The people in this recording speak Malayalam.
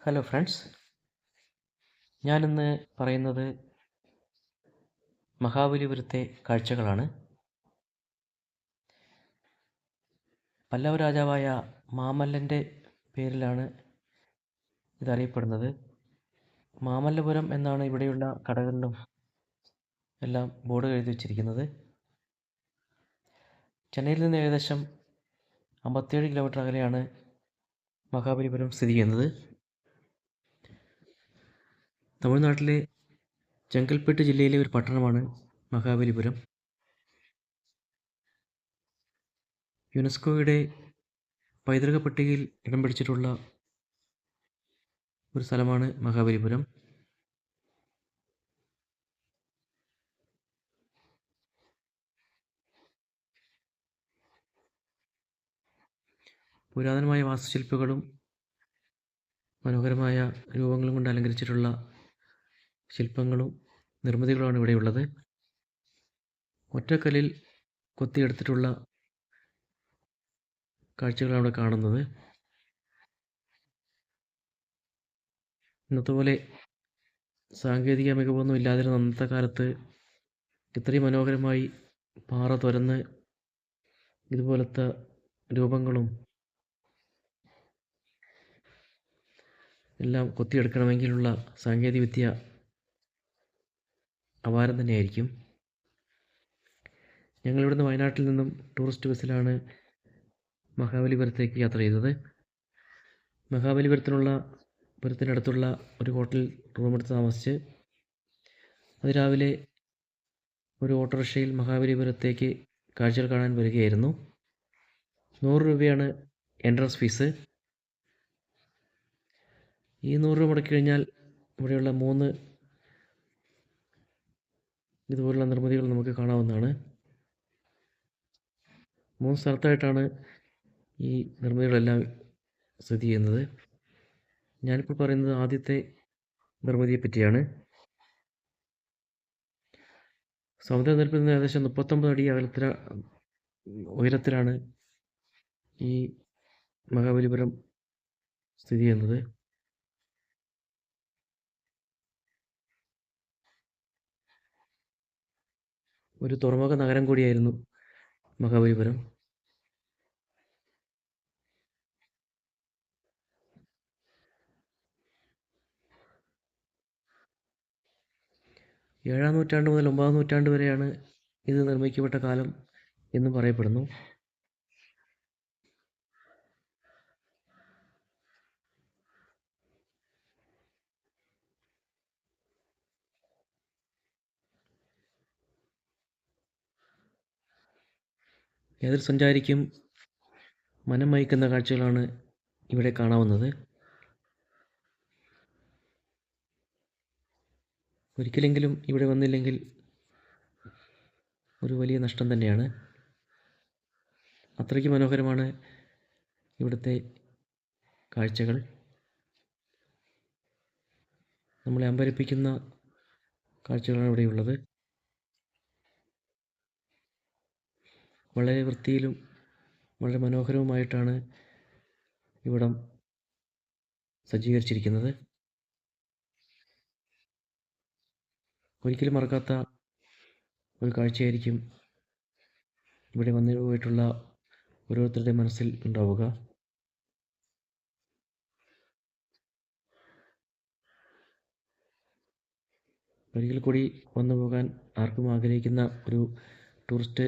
ഹലോ ഫ്രണ്ട്സ്, ഞാനിന്ന് പറയുന്നത് മഹാബലിപുരത്തെ കാഴ്ചകളാണ്. പല്ലവ രാജാവായ മാമല്ലൻ്റെ പേരിലാണ് ഇതറിയപ്പെടുന്നത്. മാമല്ലപുരം എന്നാണ് ഇവിടെയുള്ള കടകളിലും എല്ലാം ബോർഡ് എഴുതി വച്ചിരിക്കുന്നത്. ചെന്നൈയിൽ നിന്ന് ഏകദേശം 57 കിലോമീറ്റർ അകലെയാണ് മഹാബലിപുരം സ്ഥിതി ചെയ്യുന്നത്. തമിഴ്നാട്ടിലെ ചെങ്കൽപ്പെട്ട് ജില്ലയിലെ ഒരു പട്ടണമാണ് മഹാബലിപുരം. യുനെസ്കോയുടെ പൈതൃക പട്ടികയിൽ ഇടം പിടിച്ചിട്ടുള്ള ഒരു സ്ഥലമാണ് മഹാബലിപുരം. പുരാതനമായ വാസ്തുശില്പങ്ങളും മനോഹരമായ രൂപങ്ങളും കൊണ്ട് അലങ്കരിച്ചിട്ടുള്ള ശില്പങ്ങളും നിർമ്മിതികളുമാണ് ഇവിടെയുള്ളത്. ഒറ്റക്കല്ലിൽ കൊത്തിയെടുത്തിട്ടുള്ള കാഴ്ചകളാണ് ഇവിടെ കാണുന്നത്. ഇന്നത്തെ പോലെ സാങ്കേതിക മികവൊന്നും ഇല്ലാതിരുന്ന അന്നത്തെ കാലത്ത് ഇത്രയും മനോഹരമായി പാറ തുരന്ന് ഇതുപോലത്തെ രൂപങ്ങളും എല്ലാം കൊത്തിയെടുക്കണമെങ്കിലുള്ള സാങ്കേതിക വിദ്യ അപാരം തന്നെയായിരിക്കും. ഞങ്ങളിവിടുന്ന് വയനാട്ടിൽ നിന്നും ടൂറിസ്റ്റ് ബസ്സിലാണ് മഹാബലിപുരത്തേക്ക് യാത്ര ചെയ്തത്. മഹാബലിപുരത്തിനടുത്തുള്ള ഒരു ഹോട്ടൽ റൂമെടുത്ത് താമസിച്ച് അതിരാവിലെ ഒരു ഓട്ടോറിക്ഷയിൽ മഹാബലിപുരത്തേക്ക് കാഴ്ചകൾ കാണാൻ വരികയായിരുന്നു. 100 രൂപയാണ് എൻട്രൻസ് ഫീസ്. ഈ 100 രൂപ മുടക്കി കഴിഞ്ഞാൽ ഇവിടെയുള്ള 3 ഇതുപോലുള്ള നിർമ്മിതികൾ നമുക്ക് കാണാവുന്നതാണ്. 3 സ്ഥലത്തായിട്ടാണ് ഈ നിർമ്മിതികളെല്ലാം സ്ഥിതി ചെയ്യുന്നത്. ഞാനിപ്പോൾ പറയുന്നത് ആദ്യത്തെ നിർമ്മിതിയെ പറ്റിയാണ്. സമുദ്രനിരപ്പിൽ നിന്ന് ഏകദേശം 39 അടി ഉയരത്തിലാണ് ഈ മഹാബലിപുരം സ്ഥിതി ചെയ്യുന്നത്. ഒരു തുറമുഖ നഗരം കൂടിയായിരുന്നു മഹാബലിപുരം. ഏഴാം നൂറ്റാണ്ട് മുതൽ 9ാം നൂറ്റാണ്ട് വരെയാണ് ഇത് നിർമ്മിക്കപ്പെട്ട കാലം എന്നും പറയപ്പെടുന്നു. ഏതൊരു സഞ്ചാരിക്കും മനം മയക്കുന്ന കാഴ്ചകളാണ് ഇവിടെ കാണാവുന്നത്. ഒരിക്കലെങ്കിലും ഇവിടെ വന്നില്ലെങ്കിൽ ഒരു വലിയ നഷ്ടം തന്നെയാണ്. അത്രയ്ക്ക് മനോഹരമാണ് ഇവിടുത്തെ കാഴ്ചകൾ. നമ്മളെ അമ്പരപ്പിക്കുന്ന കാഴ്ചകളാണ് ഇവിടെയുള്ളത്. വളരെ വൃത്തിയിലും വളരെ മനോഹരവുമായിട്ടാണ് ഇവിടം സജ്ജീകരിച്ചിരിക്കുന്നത്. ഒരിക്കലും മറക്കാത്ത ഒരു കാഴ്ചയായിരിക്കും ഇവിടെ വന്നു പോയിട്ടുള്ള ഓരോരുത്തരുടെ മനസ്സിൽ ഉണ്ടാവുക. ഒരിക്കൽ കൂടി വന്നു പോകാൻ ആർക്കും ആഗ്രഹിക്കുന്ന ഒരു ടൂറിസ്റ്റ്